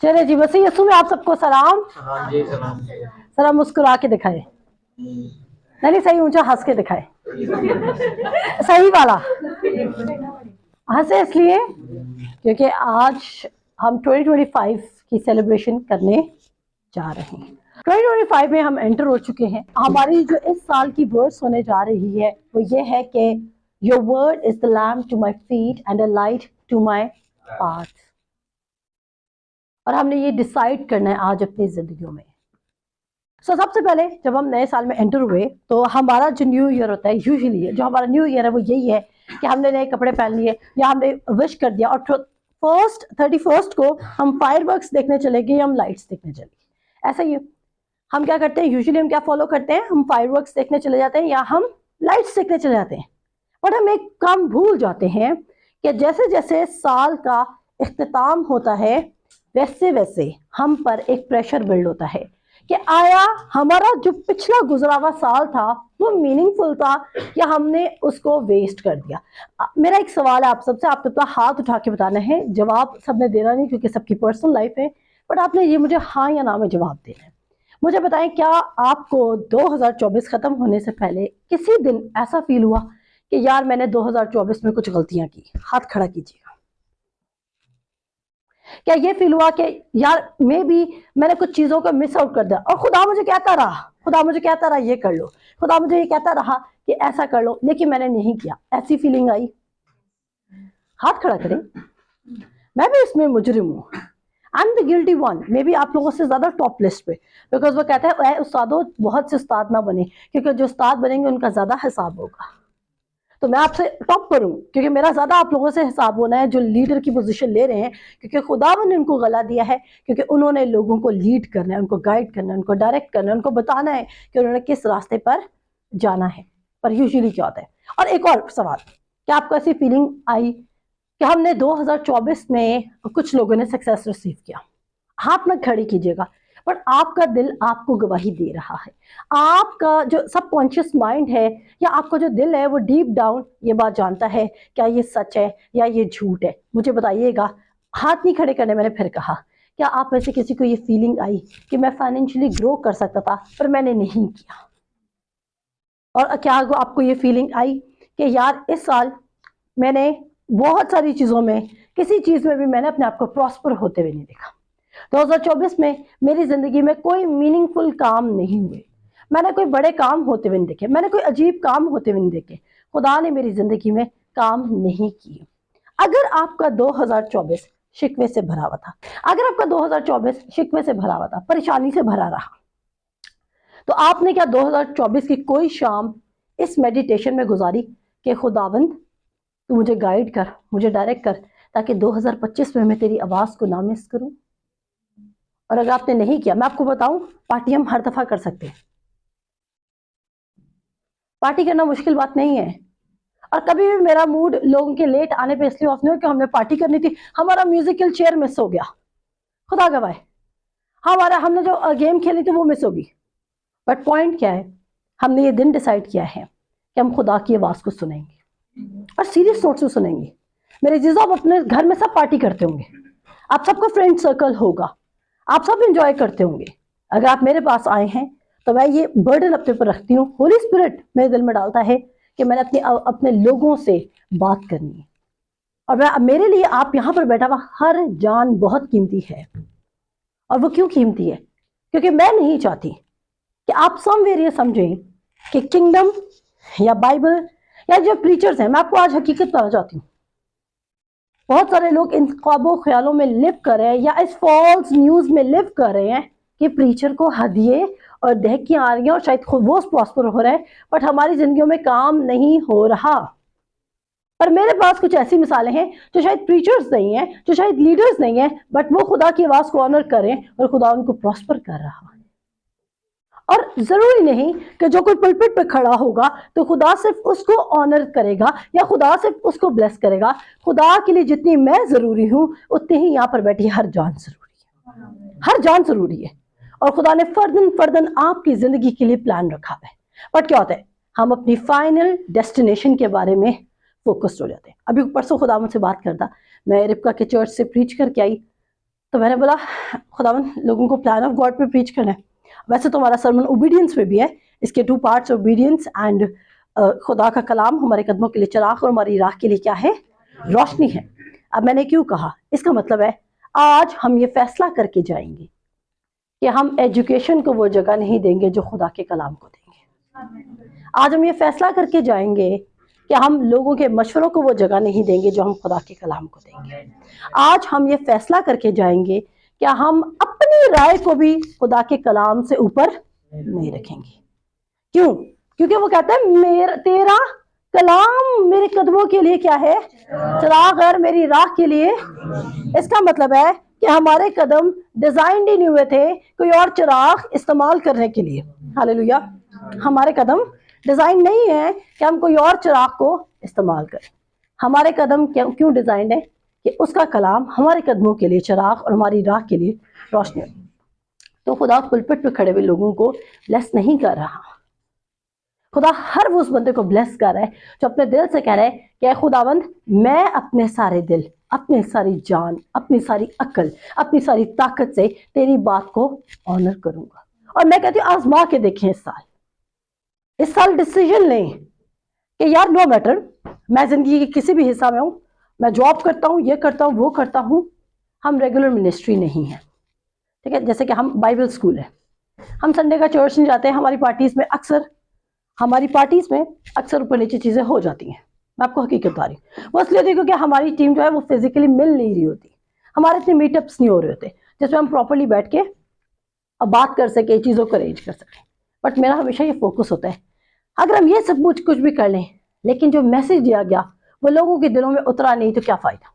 चले जी, वैसे यसु में आप सबको सलाम। हाँ जी सलाम। सलाम मुस्कुरा के दिखाए, नहीं सही ऊंचा हंस के दिखाए, सही वाला। हंसे इसलिए क्योंकि आज हम 2025 की सेलिब्रेशन करने जा रहे हैं। 2025 में हम एंटर हो चुके हैं। हमारी जो इस साल की वर्ड्स होने जा रही है वो ये है कि your word is the lamp to my feet and a light to my path. और हमने ये डिसाइड करना है आज अपनी जिंदगियों में। सबसे पहले जब हम नए साल में एंटर हुए तो हमारा जो न्यू ईयर होता है, यूजुअली जो हमारा न्यू ईयर है वो यही है कि हमने नए कपड़े पहन लिए या हमने विश कर दिया और 31st को हम फायरवर्क्स देखने चले गए, हम लाइट्स देखने चले गए। ऐसा ही हम क्या करते हैं, यूजुअली हम क्या फॉलो करते हैं, हम फायरवर्क्स देखने चले जाते हैं या हम लाइट्स देखने चले जाते हैं। बट हम एक काम भूल जाते हैं कि जैसे जैसे साल का इख्तिताम होता है वैसे वैसे हम पर एक प्रेशर बिल्ड होता है कि आया हमारा जो पिछला गुजरा हुआ साल था वो मीनिंगफुल था या हमने उसको वेस्ट कर दिया। मेरा एक सवाल है आप सबसे, आप अपना हाथ उठा के बताना है, जवाब सबने देना नहीं क्योंकि सबकी पर्सनल लाइफ है, बट आपने ये मुझे हाँ या ना में जवाब देना है। मुझे बताएं, क्या आपको 2024 खत्म होने से पहले किसी दिन ऐसा फील हुआ कि यार मैंने 2024 में कुछ गलतियां की? हाथ खड़ा कीजिएगा। क्या ये फील हुआ कि यार मे बी मैंने कुछ चीजों को मिस आउट कर दिया और खुदा मुझे कहता रहा, खुदा मुझे कहता रहा ये कर लो, खुदा मुझे ये कहता रहा कि ऐसा कर लो, लेकिन मैंने नहीं किया? ऐसी फीलिंग आई? हाथ खड़ा करें। मैं भी इसमें मुजरिम हूँ, I am the guilty one, may be आप लोगों से ज्यादा टॉप लिस्ट पे, बिकॉज वो कहता है उस्तादों बहुत से उस्ताद ना बने क्योंकि जो उस्ताद बनेंगे उनका ज्यादा हिसाब होगा। तो मैं आपसे टॉप पर हूँ क्योंकि मेरा ज्यादा आप लोगों से हिसाब होना है जो लीडर की पोजीशन ले रहे हैं, क्योंकि खुदावन ने उनको गला दिया है, क्योंकि उन्होंने लोगों को लीड करना है, उनको गाइड करना है, उनको डायरेक्ट करना है, उनको बताना है कि उन्होंने किस रास्ते पर जाना है। पर यूजुअली क्या होता है? और एक और सवाल, क्या आपको ऐसी फीलिंग आई कि हमने 2024 में कुछ लोगों ने सक्सेस रिसीव किया? हाथ मत खड़ी कीजिएगा, बट आपका दिल आपको गवाही दे रहा है, आपका जो सबकॉन्शियस माइंड है या आपका जो दिल है वो डीप डाउन ये बात जानता है क्या ये सच है या ये झूठ है। मुझे बताइएगा। हाथ नहीं खड़े करने, मैंने फिर कहा, क्या आप में से किसी को ये फीलिंग आई कि मैं फाइनेंशियली ग्रो कर सकता था पर मैंने नहीं किया? और क्या आपको ये फीलिंग आई कि यार इस साल मैंने बहुत सारी चीजों में, किसी चीज में भी मैंने अपने आप को प्रॉस्पर होते हुए नहीं देखा? 2024 में मेरी जिंदगी में कोई मीनिंगफुल काम नहीं हुए, मैंने कोई बड़े काम होते हुए नहीं देखे, मैंने कोई अजीब काम होते हुए नहीं देखे, खुदा ने मेरी जिंदगी में काम नहीं किए। अगर आपका 2024 शिकवे से भरा हुआ था, अगर आपका 2024 शिकवे से भरा हुआ था, परेशानी से भरा रहा, तो आपने क्या 2024 की कोई शाम इस मेडिटेशन में गुजारी कि खुदावंद तू मुझे गाइड कर, मुझे डायरेक्ट कर, ताकि 2025 में मैं तेरी आवाज को ना मिस करूं? और अगर आपने नहीं किया, मैं आपको बताऊं, पार्टी हम हर दफा कर सकते हैं, पार्टी करना मुश्किल बात नहीं है। और कभी भी मेरा मूड लोगों के लेट आने पे इसलिए ऑफ नहीं हो कि हमने पार्टी करनी थी, हमारा म्यूजिकल चेयर मिस हो गया, खुदा गवाए, हमने जो गेम खेली थी वो मिस होगी। बट पॉइंट क्या है, हमने ये दिन डिसाइड किया है कि हम खुदा की आवाज को सुनेंगे और सीरियस नोट से सुनेंगे। मेरे जीजा, आप अपने घर में सब पार्टी करते होंगे, आप सबका फ्रेंड सर्कल होगा, आप सब इंजॉय करते होंगे। अगर आप मेरे पास आए हैं तो मैं ये बर्डन अपने पर रखती हूँ, होली स्पिरिट मेरे दिल में डालता है कि मैंने अपने लोगों से बात करनी है। और मेरे लिए आप यहाँ पर बैठा हुआ हर जान बहुत कीमती है। और वो क्यों कीमती है? क्योंकि मैं नहीं चाहती कि आप समवेयर ये समझें कि किंगडम या बाइबल या जो प्रीचर्स हैं, मैं आपको आज हकीकत बताना चाहती हूँ, बहुत सारे लोग इन ख्वाबों ख्यालों में लिव कर रहे हैं या इस फॉल्स न्यूज में लिव कर रहे हैं कि प्रीचर को हदिये और दहकियां आ रही हैं और शायद खुद वो प्रॉस्पर हो रहे हैं, बट हमारी जिंदगियों में काम नहीं हो रहा। पर मेरे पास कुछ ऐसी मिसालें हैं जो शायद प्रीचर्स नहीं है, जो शायद लीडर्स नहीं है, बट वो खुदा की आवाज को ऑनर करें और खुदा उनको प्रॉस्पर कर रहा है। और जरूरी नहीं कि जो कोई पुलपिट पे खड़ा होगा तो खुदा सिर्फ उसको ऑनर करेगा या खुदा सिर्फ उसको ब्लेस करेगा। खुदा के लिए जितनी मैं जरूरी हूं उतनी ही यहाँ पर बैठी हर जान जरूरी है, हर जान जरूरी है। और खुदा ने फर्दन फर्दन आपकी जिंदगी के लिए प्लान रखा है। बट क्या होता है, हम अपनी फाइनल डेस्टिनेशन के बारे में फोकस्ड हो जाते हैं। अभी परसों खुदा मुझसे बात करता, मैं रिप्का के चर्च से प्रीच करके आई, तो मैंने बोला खुदावन लोगों को प्लान ऑफ गॉड पे प्रीच करना है। वैसे तो हमारा सरमन ओबीडियंस पे भी है, इसके 2 पार्ट्स, ओबीडियंस एंड खुदा का कलाम हमारे कदमों के लिए चिराग और हमारी राह के लिए क्या है, रोशनी है। अब मैंने क्यों कहा, इसका मतलब है आज हम ये फैसला करके जाएंगे कि हम एजुकेशन को वो जगह नहीं देंगे जो खुदा के कलाम को देंगे। आज हम ये फैसला करके जाएंगे कि हम लोगों के मशवरों को वो जगह नहीं देंगे जो हम खुदा के कलाम को देंगे। आज हम ये फैसला करके जाएंगे कि हम अपनी राय को भी खुदा के कलाम से ऊपर नहीं रखेंगे। क्यों? क्योंकि वो कहता है तेरा कलाम मेरे कदमों के लिए क्या है, चिराग, और मेरी राह के लिए। इसका मतलब है कि हमारे कदम डिजाइन ही नहीं हुए थे कोई और चिराग इस्तेमाल करने के लिए। हालेलुया। हमारे कदम डिजाइन नहीं है कि हम कोई और चिराग को इस्तेमाल करें। हमारे कदम क्यों डिजाइन है कि उसका कलाम हमारे कदमों के लिए चिराग और हमारी राह के लिए रोशनी। तो खुदा पुलपिट पे खड़े हुए लोगों को ब्लेस नहीं कर रहा, खुदा हर वो उस बंदे को ब्लेस कर रहा है जो अपने दिल से कह रहा है कि खुदावंद मैं अपने सारे दिल, अपनी सारी जान, अपनी सारी अक्ल, अपनी सारी ताकत से तेरी बात को ऑनर करूंगा। और मैं कहती हूँ आजमा के देखें, इस साल डिसीजन लें कि यार नो मैटर मैं जिंदगी के किसी भी हिस्सा में हूँ, मैं जॉब करता हूँ, ये करता हूँ, वो करता हूँ, हम रेगुलर मिनिस्ट्री नहीं है, ठीक है। जैसे कि हम बाइबल स्कूल है, हम संडे का चर्च नहीं जाते हैं, हमारी पार्टीज में अक्सर ऊपर नीचे चीजें हो जाती हैं। मैं आपको हकीकत बता रही हूँ, वो इसलिए होती है क्योंकि हमारी टीम जो है वो फिजिकली मिल नहीं रही होती, हमारे इतने मीटअप्स नहीं हो रहे होते जिसमें हम प्रॉपरली बैठ के बात कर सके, चीजों को अरेंज कर सकें। बट मेरा हमेशा ये फोकस होता है अगर हम ये सब कुछ भी कर लें लेकिन जो मैसेज दिया गया वो लोगों के दिलों में उतरा नहीं तो क्या फायदा।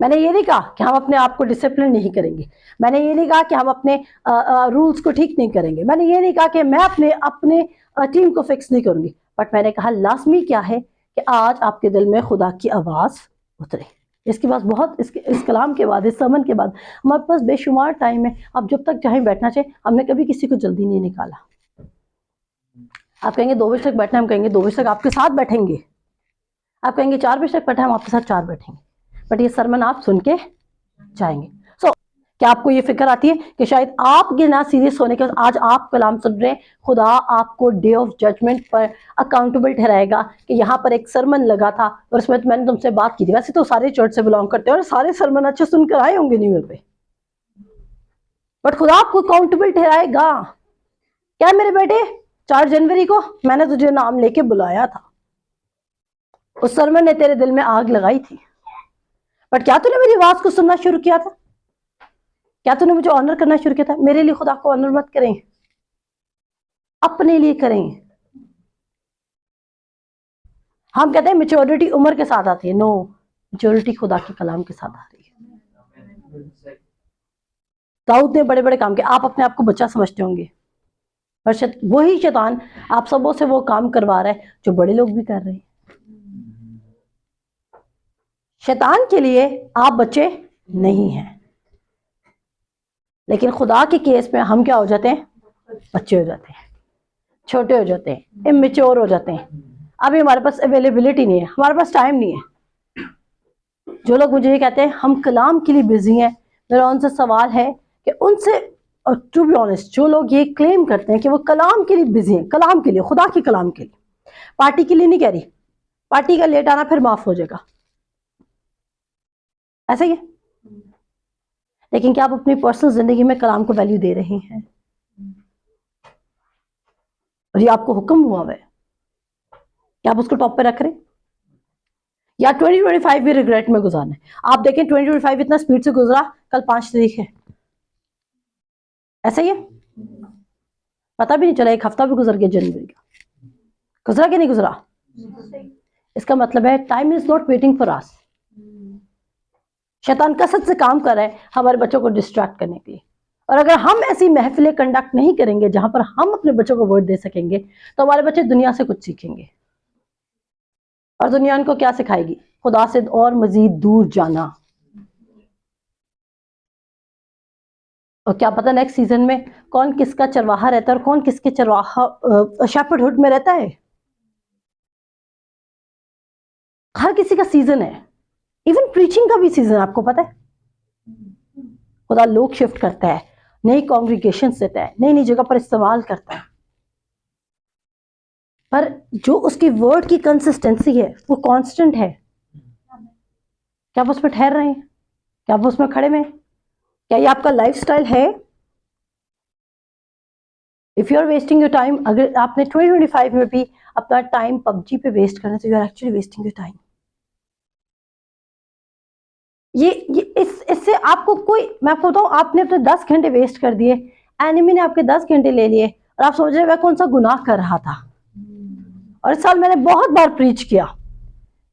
मैंने ये नहीं कहा कि हम अपने आप को डिसिप्लिन नहीं करेंगे, मैंने ये नहीं कहा कि हम अपने रूल्स को ठीक नहीं करेंगे, मैंने ये नहीं कहा कि मैं अपने टीम को फिक्स नहीं करूंगी, बट मैंने कहा लाजमी क्या है कि आज आपके दिल में खुदा की आवाज उतरे। इसके बाद बहुत इस कलाम के बाद, इस समन के बाद हमारे पास बेशुमार टाइम है, आप जब तक चाहे बैठना चाहिए। हमने कभी किसी को जल्दी नहीं निकाला। आप कहेंगे 2 बजे तक बैठना, हम कहेंगे 2 बजे तक आपके साथ बैठेंगे, आप कहेंगे 4 बजे तक बैठा, हम आपके साथ 4 बैठेंगे, बट ये सरमन आप सुन के जाएंगे। क्या आपको ये फिक्र आती है कि शायद आपके ना सीरियस होने के बाद आज आप कलाम सुन रहे हैं, खुदा आपको डे ऑफ जजमेंट पर अकाउंटेबल ठहराएगा कि यहाँ पर एक सरमन लगा था और उसमें तो मैंने तुमसे बात की थी। वैसे तो सारे चर्च से बिलोंग करते हैं और सारे सरमन अच्छे सुनकर आए होंगे न्यू ईयर पे, बट खुदा आपको अकाउंटेबल ठहराएगा। क्या मेरे बेटे 4 जनवरी को मैंने तुझे नाम लेके बुलाया था, उस सरमन ने तेरे दिल में आग लगाई थी, बट क्या तूने मेरी आवाज को सुनना शुरू किया था? क्या तूने मुझे ऑनर करना शुरू किया था? मेरे लिए खुदा को ऑनर मत करें, अपने लिए करें। हम कहते हैं मैच्योरिटी उम्र के साथ आती है, नो, मैच्योरिटी खुदा के कलाम के साथ आ रही है। दाऊद ने बड़े बड़े काम किए, आप अपने आप को बच्चा समझते होंगे, पर वही शैतान आप सबों से वो काम करवा रहा है जो बड़े लोग भी कर रहे हैं। शैतान के लिए आप बच्चे नहीं हैं, लेकिन खुदा के केस में हम क्या हो जाते हैं? बच्चे हो जाते हैं, छोटे हो जाते हैं, इमेच्योर हो जाते हैं। अभी हमारे पास अवेलेबिलिटी नहीं है, हमारे पास टाइम नहीं है। जो लोग मुझे ये कहते हैं हम कलाम के लिए बिजी हैं, मेरा उनसे सवाल है कि उनसे, और टू बी ऑनेस्ट, जो लोग ये क्लेम करते हैं कि वो कलाम के लिए बिजी हैं, कलाम के लिए, खुदा के कलाम के लिए, पार्टी के लिए नहीं कह रही, पार्टी का लेट आना फिर माफ हो जाएगा, ऐसा ही है। लेकिन क्या आप अपनी पर्सनल जिंदगी में कलाम को वैल्यू दे रहे हैं? और ये आपको हुक्म हुआ है कि आप उसको टॉप पे रख रहे हैं, या 2025 भी रिग्रेट में गुजारना है? आप देखें 2025 इतना स्पीड से गुजरा, कल 5 तारीख है, ऐसा ही है, पता भी नहीं चला, 1 हफ्ता भी गुजर गया जनवरी का, गुजरा कि नहीं गुजरा? इसका मतलब है time is not waiting for us. शैतान कसरत से काम कर रहा है हमारे बच्चों को डिस्ट्रैक्ट करने के लिए, और अगर हम ऐसी महफिलें कंडक्ट नहीं करेंगे जहां पर हम अपने बच्चों को वर्ड दे सकेंगे तो हमारे बच्चे दुनिया से कुछ सीखेंगे, और दुनिया उनको क्या सिखाएगी? खुदा से और मजीद दूर जाना। और क्या पता नेक्स्ट सीजन में कौन किसका चरवाहा रहता है और कौन किसके चरवाहा शेफर्डहुड में रहता है। हर किसी का सीजन है, इवन प्रीचिंग का भी सीजन है, आपको पता है? खुदा लोग शिफ्ट करता है, नई कॉन्ग्रीगेशन देता है, नई नई जगह पर इस्तेमाल करता है, पर जो उसकी वर्ड की कंसिस्टेंसी है वो कांस्टेंट है। क्या आप उस पर ठहर रहे हैं? क्या आप उसमें खड़े में? क्या ये आपका लाइफस्टाइल है? If you are wasting your time, अगर आपने 2025 में भी अपना टाइम पबजी पे वेस्ट करना, तो you are actually wasting your time. ये इससे आपको कोई, मैं आपको बताऊं, आपने अपने 10 घंटे वेस्ट कर दिए, एनिमी ने आपके 10 घंटे ले लिए और आप सोच रहे मैं कौन सा गुनाह कर रहा था। और इस साल मैंने बहुत बार प्रीच किया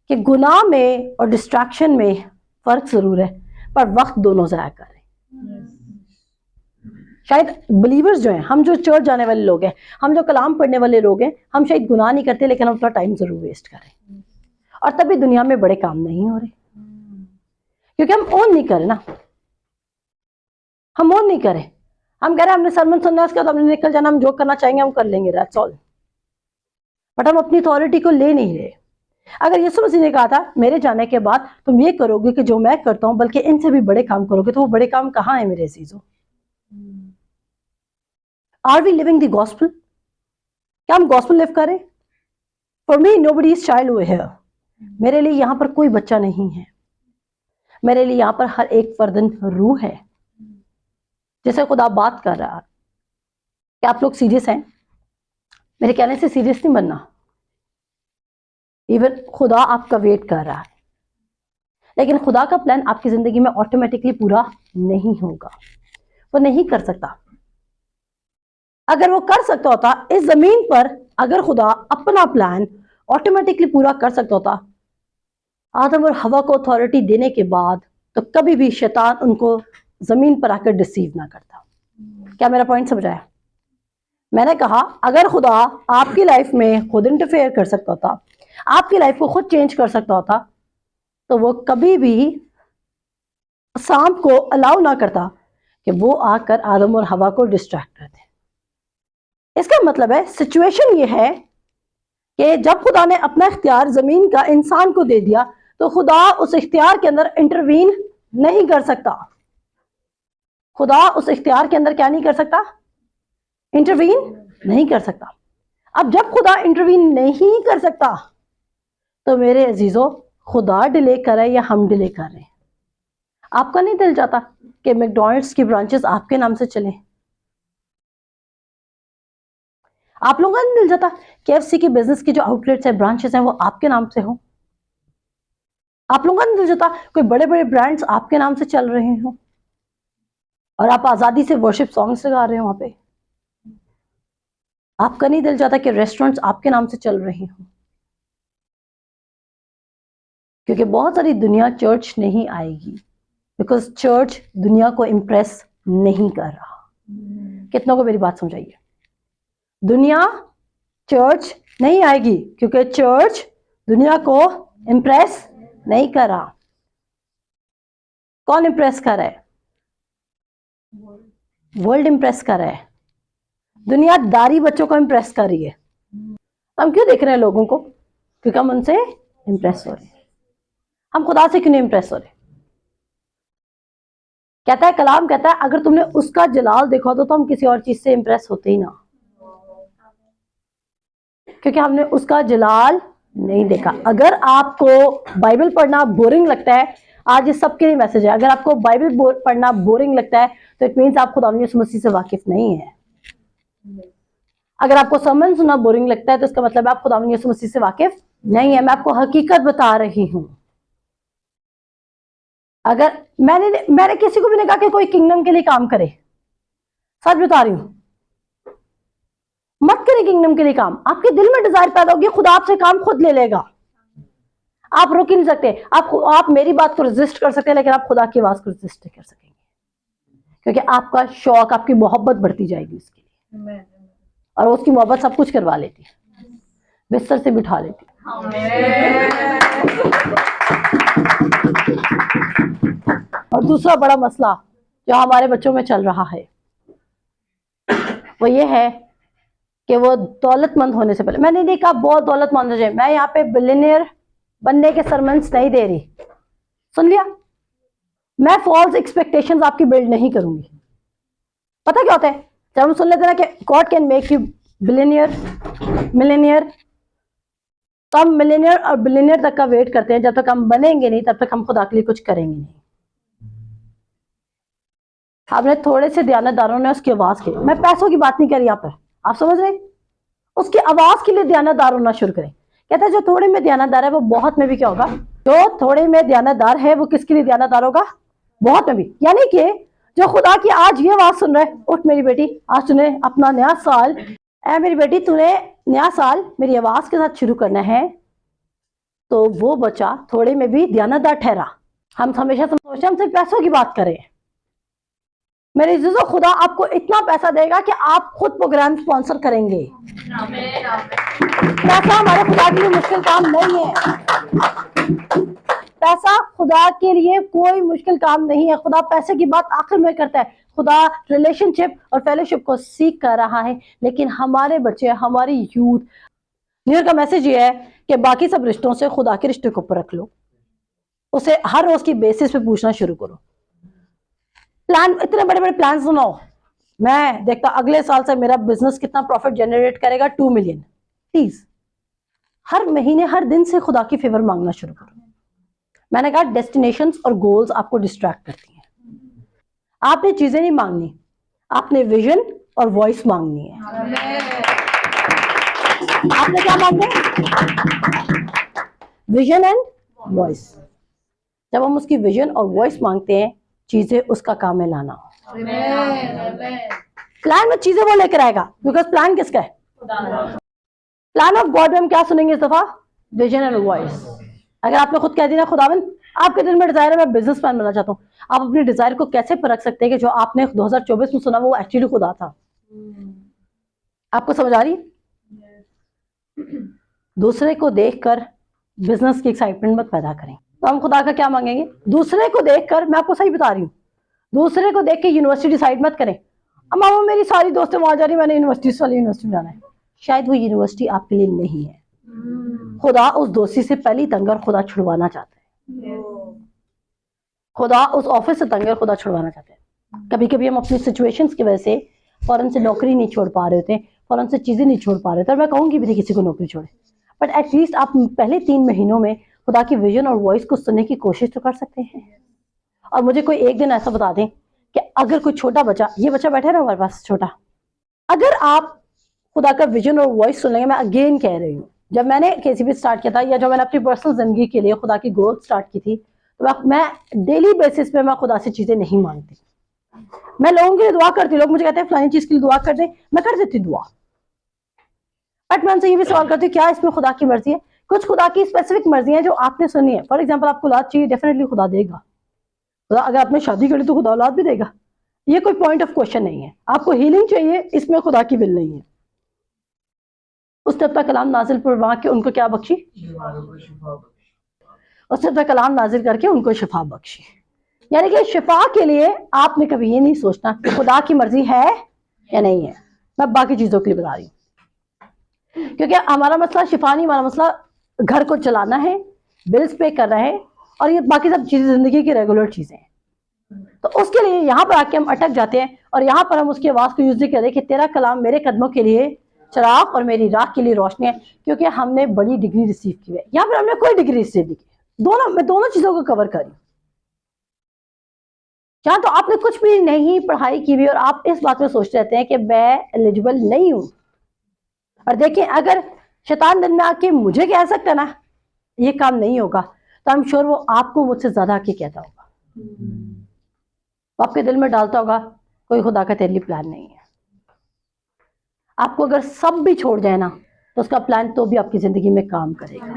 कि गुनाह में और डिस्ट्रैक्शन में फर्क जरूर है, पर वक्त दोनों ज़ाया कर रहे हैं। शायद बिलीवर्स जो हैं, हम जो चर्च जाने वाले लोग हैं, हम जो कलाम पढ़ने वाले लोग हैं, हम शायद गुनाह नहीं करते, लेकिन हम अपना टाइम जरूर वेस्ट कर रहे हैं, और तभी दुनिया में बड़े काम नहीं हो रहे, क्योंकि हम ओन नहीं करें ना। हम ओन नहीं करें, हम कह रहे हैं हमने सरमन सुनना है, उसके बाद हमने निकल जाना, हम जो करना चाहेंगे हम कर लेंगे, दैट्स ऑल। बट हम अपनी अथॉरिटी को ले नहीं रहे। अगर यीशु मसीह ने कहा था मेरे जाने के बाद तुम ये करोगे कि जो मैं करता हूं, बल्कि इनसे भी बड़े काम करोगे, तो वो बड़े काम कहाँ है मेरे अजीजों? Are we living the gospel? क्या हम गॉस्पेल लिव करें? For me nobody is child over here. मेरे लिए यहाँ पर कोई बच्चा नहीं है, मेरे लिए यहाँ पर हर एक फर्दन रूह है जिसे खुदा बात कर रहा है। क्या आप लोग सीरियस हैं? मेरे कहने से सीरियस नहीं बनना। इवन खुदा आपका वेट कर रहा है, लेकिन खुदा का प्लान आपकी जिंदगी में ऑटोमेटिकली पूरा नहीं होगा, वो नहीं कर सकता। अगर वो कर सकता होता इस जमीन पर, अगर खुदा अपना प्लान ऑटोमेटिकली पूरा कर सकता होता आदम और हवा को अथॉरिटी देने के बाद, तो कभी भी शैतान उनको जमीन पर आकर डिसीव ना करता। क्या मेरा पॉइंट समझ आया? मैंने कहा अगर खुदा आपकी लाइफ में खुद इंटरफेयर कर सकता होता, आपकी लाइफ को खुद चेंज कर सकता होता, तो वो कभी भी सांप को अलाउ ना करता कि वो आकर आदम और हवा को डिस्ट्रैक्ट कर दे। इसका मतलब है, सिचुएशन ये है कि जब खुदा ने अपना इख्तियार जमीन का इंसान को दे दिया, तो खुदा उस इख्तियार के अंदर इंटरवीन नहीं कर सकता। खुदा उस इख्तियार के अंदर क्या नहीं कर सकता? इंटरवीन नहीं कर सकता। अब जब खुदा इंटरवीन नहीं कर सकता, तो मेरे अजीजों, खुदा डिले कर रहा है या हम डिले कर रहे हैं? आपका नहीं दिल चाहता कि मैकडॉनल्ड्स की ब्रांचेस आपके नाम से चले? आप लोगों का नहीं दिल चाहता केएफसी की बिजनेस की जो आउटलेट्स है, ब्रांचेस हैं, वो आपके नाम से हो? आप लोगों का नहीं दिल चाहता कोई बड़े बड़े ब्रांड्स आपके नाम से चल रहे हो और आप आजादी से वर्शिप सॉन्ग्स लगा रहे हो वहां पे? आपका नहीं दिल चाहता कि रेस्टोरेंट्स आपके नाम से चल रहे हो? क्योंकि बहुत सारी दुनिया चर्च नहीं आएगी, बिकॉज चर्च दुनिया को इंप्रेस नहीं कर रहा। कितनों को मेरी बात समझाइए? दुनिया चर्च नहीं आएगी क्योंकि चर्च दुनिया को इंप्रेस नहीं कर रहा। कौन इंप्रेस कर रहा है? वर्ल्ड इंप्रेस कर रहा है, दुनियादारी बच्चों को इंप्रेस कर रही है। हम क्यों देख रहे हैं लोगों को? क्योंकि हम उनसे इंप्रेस हो रहे हैं। हम खुदा से क्यों नहीं इंप्रेस हो रहे? कहता है, कलाम कहता है, अगर तुमने उसका जलाल देखा तो हम किसी और चीज से इंप्रेस होते ही ना, क्योंकि हमने उसका जलाल नहीं देखा। अगर आपको बाइबल पढ़ना बोरिंग लगता है, आज ये सबके लिए मैसेज है, अगर आपको बाइबल पढ़ना बोरिंग लगता है तो इट मीन्स आप खुदा यीशु मसीह से वाकिफ नहीं है। अगर आपको सरमन सुनना बोरिंग लगता है तो इसका मतलब आप खुदा यीशु मसीह से वाकिफ नहीं है। मैं आपको हकीकत बता रही हूं। अगर मैंने किसी को भी नहीं कहा कि कोई किंगडम के लिए काम करे, सच बता रही हूं, मत करें किंगडम के लिए काम। आपके दिल में डिजायर पैदा होगी, खुदा आपसे काम खुद ले लेगा। आप रुक ही नहीं सकते। आप मेरी बात को रेजिस्ट कर सकते हैं, लेकिन आप खुदा की आवाज को रेजिस्ट नहीं कर सकेंगे, क्योंकि आपका शौक, आपकी मोहब्बत बढ़ती जाएगी उसके लिए, और उसकी मोहब्बत सब कुछ करवा लेती है, बिस्तर से बिठा लेती है। और दूसरा बड़ा मसला जो हमारे बच्चों में चल रहा है वो ये है कि वो दौलतमंद होने से पहले, मैंने नहीं कहा बहुत दौलतमंद हो जाए, मैं यहाँ पे बिलियनियर बनने के सरमन्स नहीं दे रही, सुन लिया? मैं फॉल्स एक्सपेक्टेशंस आपकी बिल्ड नहीं करूंगी। पता क्या होता है, जब हम सुन लेते हैं ना कि God can make you billionaire millionaire, तो हम मिलियनियर और बिलियनियर तक का वेट करते हैं। जब तक हम बनेंगे नहीं तब तक हम खुदा के लिए कुछ करेंगे नहीं। आपने थोड़े से दयानतदारों ने उसकी आवाज की, मैं पैसों की बात नहीं कर रही यहाँ पर, आप समझ रहे, उसकी आवाज के लिए दयानतदार होना शुरू करें। कहता है जो थोड़े में दयानतदार है वो बहुत में भी क्या होगा, जो थोड़े में दयानतदार है वो किसके लिए दयानतदार होगा, बहुत में भी। यानी कि जो खुदा की आज ये आवाज सुन रहा है, उठ मेरी बेटी, आज तूने अपना नया साल, ऐ मेरी बेटी तूने नया साल मेरी आवाज के साथ शुरू करना है, तो वो बच्चा थोड़े में भी दयानतदार ठहरा। हम हमेशा सोचते हम सिर्फ पैसों की बात करें। मेरे इज़्ज़ो, खुदा आपको इतना पैसा देगा कि आप खुद प्रोग्राम स्पॉन्सर करेंगे। पैसा हमारे खुदा के लिए मुश्किल काम नहीं है। पैसा खुदा के लिए कोई मुश्किल काम नहीं है। खुदा पैसे की बात आखिर में करता है। खुदा रिलेशनशिप और फेलोशिप को सीख कर रहा है, लेकिन हमारे बच्चे, हमारी यूथ, न्यू ईयर का मैसेज ये है कि बाकी सब रिश्तों से खुदा के रिश्ते को ऊपर रख लो, उसे हर रोज की बेसिस पे पूछना शुरू करो। प्लान, इतने बड़े बड़े प्लान सुनाओ, मैं देखता अगले साल से मेरा बिजनेस कितना प्रॉफिट जनरेट करेगा, 2 मिलियन। प्लीज हर महीने हर दिन से खुदा की फेवर मांगना शुरू करो। मैंने कहा डेस्टिनेशंस और गोल्स आपको डिस्ट्रैक्ट करती हैं। आपने चीजें नहीं मांगनी, आपने विजन और वॉइस मांगनी है। आपने क्या मांगना है, विजन एंड वॉइस। जब हम उसकी विजन और वॉइस मांगते हैं, चीजें उसका काम है लाना। प्लान में चीजें वो लेकर आएगा, बिकॉज प्लान किसका है, प्लान ऑफ गॉड में हम क्या सुनेंगे इस दफा, विजन एंड वॉइस। अगर आपने खुद कह दिया खुदावन आपके दिल में डिजायर है मैं बिजनेस मैन बनना चाहता हूँ, आप अपने डिजायर को कैसे परख सकते हैं कि जो आपने 2024 में सुना वो एक्चुअली खुदा था। आपको समझ आ रही है? दूसरे को देखकर बिजनेस की एक्साइटमेंट मत पैदा करें। तो हम खुदा का क्या मांगेंगे, दूसरे को देखकर, मैं आपको सही बता रही हूँ, दूसरे को देख के यूनिवर्सिटी डिसाइड मत करें। मामा मेरी सारी दोस्तें वहां जा रही, मैंने यूनिवर्सिटी वाली यूनिवर्सिटी में जाना है। शायद वो यूनिवर्सिटी आपके लिए नहीं है। खुदा उस दोस्ती से पहली तंगर खुदा छुड़वाना चाहता है। खुदा उस ऑफिस से तंगर खुदा छुड़वाना चाहते हैं। कभी कभी हम अपनी सिचुएशंस की वजह से फौरन से नौकरी नहीं छोड़ पा रहे होते, फौरन से चीजें नहीं छोड़ पा रहे थे। और मैं कहूंगी भी नहीं किसी को नौकरी छोड़े, बट एटलीस्ट आप पहले 3 महीनों में खुदा की विजन और वॉइस को सुनने की कोशिश तो कर सकते हैं। और मुझे कोई एक दिन ऐसा बता दें कि अगर कोई छोटा बच्चा, ये बच्चा बैठा है ना हमारे पास छोटा, अगर आप खुदा का विजन और वॉइस सुन लेंगे, मैं अगेन कह रही हूँ, जब मैंने केसीबी स्टार्ट किया था या जब मैंने अपनी पर्सनल जिंदगी के लिए खुदा की ग्रोथ स्टार्ट की थी, तो मैं डेली बेसिस पे मैं खुदा से चीजें नहीं मांगती। मैं लोगों के लिए दुआ करती, लोग मुझे कहते हैं फलानी चीज के लिए दुआ कर दे, मैं कर देती दुआ, बट मैं उनसे ये भी सवाल करती हूँ क्या इसमें खुदा की मर्जी है। कुछ खुदा की स्पेसिफिक मर्जी है जो आपने सुनी है। फॉर एग्जाम्पल आपको औलाद चाहिए, डेफिनेटली खुदा देगा। खुदा अगर आपने शादी करी तो खुदा औलाद भी देगा, ये कोई पॉइंट ऑफ क्वेश्चन नहीं है। आपको हीलिंग चाहिए, इसमें खुदा की विल नहीं है। उसने अपना कलाम नाजिल फरमा के उनको क्या बख्शी, उसने अपना कलाम नाजिल करके उनको शिफा बख्शी। यानी कि शिफा के लिए आपने कभी ये नहीं सोचना कि खुदा की मर्जी है या नहीं है। मैं बाकी चीजों के लिए बता रही हूँ, क्योंकि हमारा मसला शिफा नहीं, हमारा मसला घर को चलाना है, बिल्स पे कर रहे हैं, और ये बाकी सब चीजें जिंदगी की रेगुलर चीजें हैं। तो उसके लिए यहाँ पर आके हम अटक जाते हैं, और यहाँ पर हम उसकी आवाज को यूज करें कि तेरा कलाम मेरे कदमों के लिए चिराग और मेरी राह के लिए रोशनी है, क्योंकि हमने बड़ी डिग्री रिसीव की है। यहाँ पर हमने कोई डिग्री रिसीव नहीं की, मैं दोनों चीजों को कवर करी। जहाँ तो आपने कुछ भी नहीं पढ़ाई की भी और आप इस बात में सोचते रहते हैं कि मैं एलिजिबल नहीं हूं। और देखिए अगर शैतान दिन में आके मुझे कह सकता ना ये काम नहीं होगा, तो आई एम श्योर वो आपको मुझसे ज्यादा आके कहता होगा, आपके दिल में डालता होगा कोई खुदा का तेरे लिए प्लान नहीं है। आपको अगर सब भी छोड़ जाए ना तो उसका प्लान तो भी आपकी जिंदगी में काम करेगा।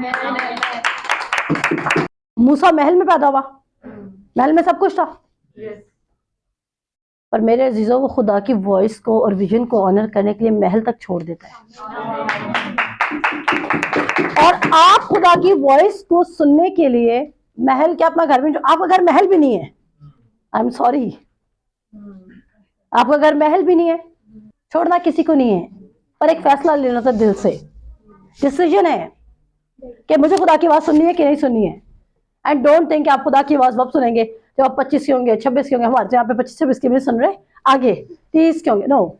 मूसा महल में पैदा हुआ, महल में सब कुछ था, पर मेरे अजीजों वो खुदा की वॉइस को और विजन को ऑनर करने के लिए महल तक छोड़ देता है। और आप खुदा की वॉइस को सुनने के लिए महल क्या अपना घर में, आपका घर महल भी नहीं है, आई एम सॉरी, आपका घर महल भी नहीं है, छोड़ना किसी को नहीं है, पर एक फैसला लेना था दिल से। डिसीजन है कि मुझे खुदा की आवाज सुननी है कि नहीं सुननी है। एंड डोंट थिंक आप खुदा की आवाज वब सुनेंगे जब आप 25 के होंगे, 26 के होंगे, हमारे यहाँ पे 25-26 के भी सुन रहे, आगे 30 के होंगे, नो,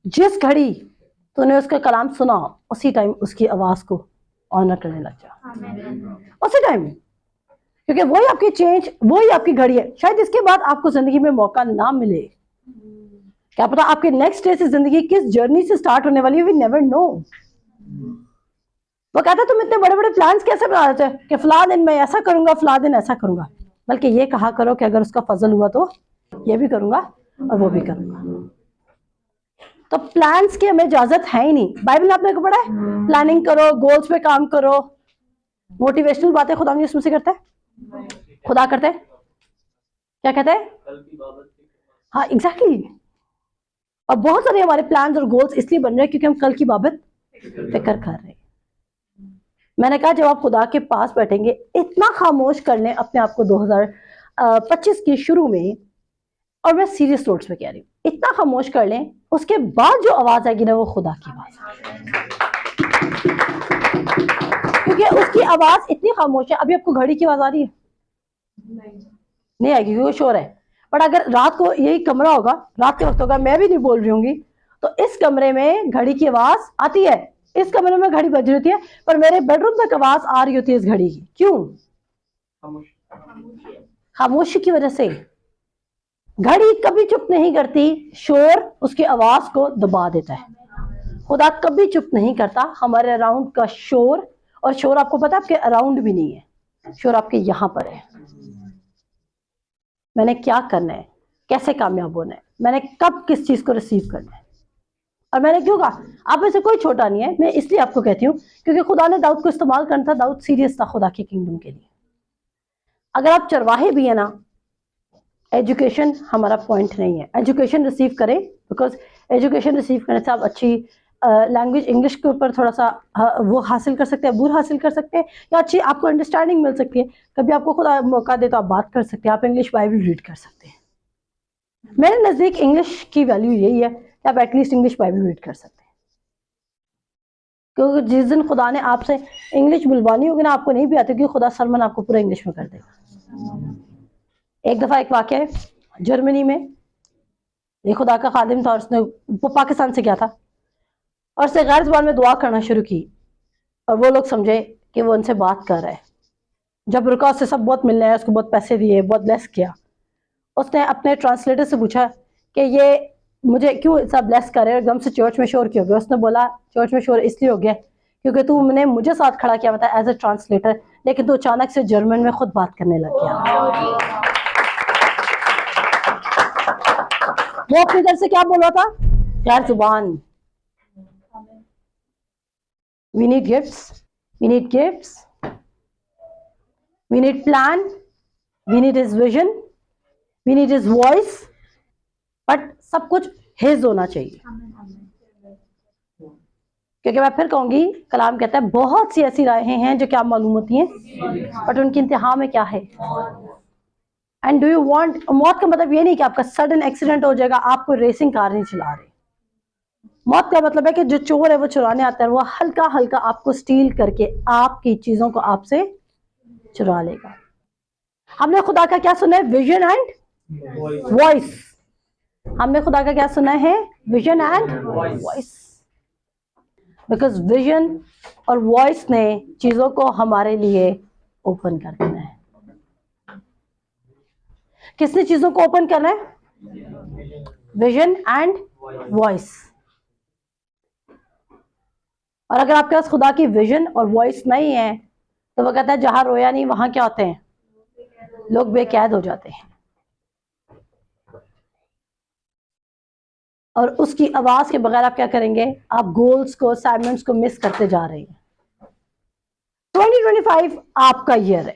जिस घड़ी तूने उसका कलाम सुना उसी टाइम उसकी आवाज को ऑनर करने लग जा, उसी टाइम, क्योंकि वही आपकी चेंज, वही आपकी घड़ी है। शायद इसके बाद आपको जिंदगी में मौका ना मिले, क्या पता आपके नेक्स्ट डे से जिंदगी किस जर्नी से स्टार्ट होने वाली है, वी नेवर नो। वो कहता तुम इतने बड़े बड़े प्लान्स कैसे बना देते कि फला दिन मैं ऐसा करूंगा, फला दिन ऐसा करूंगा, बल्कि ये कहा करो कि अगर उसका फजल हुआ तो ये भी करूंगा और वो भी करूंगा। तो प्लान्स की हमें इजाजत है ही नहीं। बाइबल में आपने को पढ़ा है प्लानिंग करो, गोल्स पे काम करो, मोटिवेशनल बातें खुदा मुझे उसमें से करता है, खुदा करते हैं, क्या कहते हैं, हाँ एग्जैक्टली। और बहुत सारे हमारे प्लान्स और गोल्स इसलिए बन रहे हैं क्योंकि हम कल की बाबत फिक्र कर रहे हैं। मैंने कहा जब आप खुदा के पास बैठेंगे, इतना खामोश कर लें अपने आप को 2025 के शुरू में, और मैं सीरियस नोट्स में कह रही हूँ, इतना खामोश कर लें, उसके बाद जो आवाज आएगी ना वो खुदा की आवाज, क्योंकि उसकी आवाज इतनी खामोश है। अभी आपको घड़ी की आवाज आ रही है? नहीं आएगी क्योंकि वो शोर है। बट अगर रात को यही कमरा होगा, रात के वक्त होगा, मैं भी नहीं बोल रही होंगी, तो इस कमरे में घड़ी की आवाज आती है, इस कमरे में घड़ी बज रही होती है, पर मेरे बेडरूम तक आवाज आ रही होती है इस घड़ी की। क्यों? खामोशी की वजह से। घड़ी कभी चुप नहीं करती, शोर उसकी आवाज को दबा देता है। खुदा कभी चुप नहीं करता। हमारे अराउंड का शोर, और शोर आपको पता है आपके अराउंड भी नहीं है, शोर आपके यहां पर है। मैंने क्या करना है, कैसे कामयाब होना है, मैंने कब किस चीज को रिसीव करना है, और मैंने क्यों कहा आप में से कोई छोटा नहीं है। मैं इसलिए आपको कहती हूँ क्योंकि खुदा ने दाऊद को इस्तेमाल करना था, दाऊद सीरियस था खुदा के किंगडम के लिए। अगर आप चरवाहे भी है ना, एजुकेशन हमारा पॉइंट नहीं है, एजुकेशन रिसीव करें, बिकॉज एजुकेशन रिसीव करने से आप अच्छी लैंग्वेज इंग्लिश के ऊपर थोड़ा सा वो हासिल कर सकते हैं, अबूर हासिल कर सकते हैं, या अच्छी आपको अंडरस्टैंडिंग मिल सकती है। कभी आपको खुदा मौका दे तो आप बात कर सकते हैं, आप इंग्लिश बाइबल रीड कर सकते हैं। मेरे नज़दीक इंग्लिश की वैल्यू यही है कि आप एटलीस्ट इंग्लिश बाइबल रीड कर सकते हैं, क्योंकि जिस दिन खुदा ने आपसे इंग्लिश बुलवानी होगी ना, आपको नहीं भी आती, क्योंकि खुदा सरमन आपको पूरा इंग्लिश में कर देगा। एक दफ़ा एक वाक़या है जर्मनी में, ये खुदा का खादिम था और उसने वो पाकिस्तान से गया था और उसने गैर ज़बान में दुआ करना शुरू की, और वो लोग समझे कि वो उनसे बात कर रहा है। जब रुका उससे सब बहुत मिलने आए, उसको बहुत पैसे दिए, बहुत ब्लेस किया। उसने अपने ट्रांसलेटर से पूछा कि ये मुझे क्यों इतना ब्लेस कर रहे हैं, एकदम से चर्च में शोर क्यों हो गया? उसने बोला चर्च में शोर इसलिए हो गया क्योंकि तुमने मुझे साथ खड़ा किया था एज ए ट्रांसलेटर, लेकिन तू अचानक से जर्मन में खुद बात करने लग गया। वो अपनी तरफ से क्या बोल रहा था? गैर जुबान। We need gifts, we need gifts, we need plan, we need his vision, we need his voice, but सब कुछ his होना चाहिए। क्योंकि मैं फिर कहूंगी, कलाम कहता है बहुत सी ऐसी राहें हैं जो क्या मालूम होती हैं, बट उनकी इंतहा में क्या है। एंड डू यू वांट, मौत का मतलब ये नहीं कि आपका सडन एक्सीडेंट हो जाएगा, आप कोई रेसिंग कार नहीं चला रहे। मौत का मतलब है कि जो चोर है वो चुराने आता है, वो हल्का हल्का आपको स्टील करके आपकी चीजों को आपसे चुरा लेगा। हमने खुदा का क्या सुना है? Vision and voice. हमने खुदा का क्या सुना है? Vision and voice. Because vision और वॉइस ने चीजों को हमारे लिए ओपन कर देना है। किसने चीजों को ओपन करना है? Vision and voice. और अगर आपके पास खुदा की विजन और वॉइस नहीं है तो वो कहता है जहां रोया नहीं वहां क्या होते हैं? लोग बेकैद हो जाते हैं। और उसकी आवाज के बगैर आप क्या करेंगे? आप गोल्स को, असाइनमेंट्स को मिस करते जा रहे हैं। 2025 आपका ईयर है।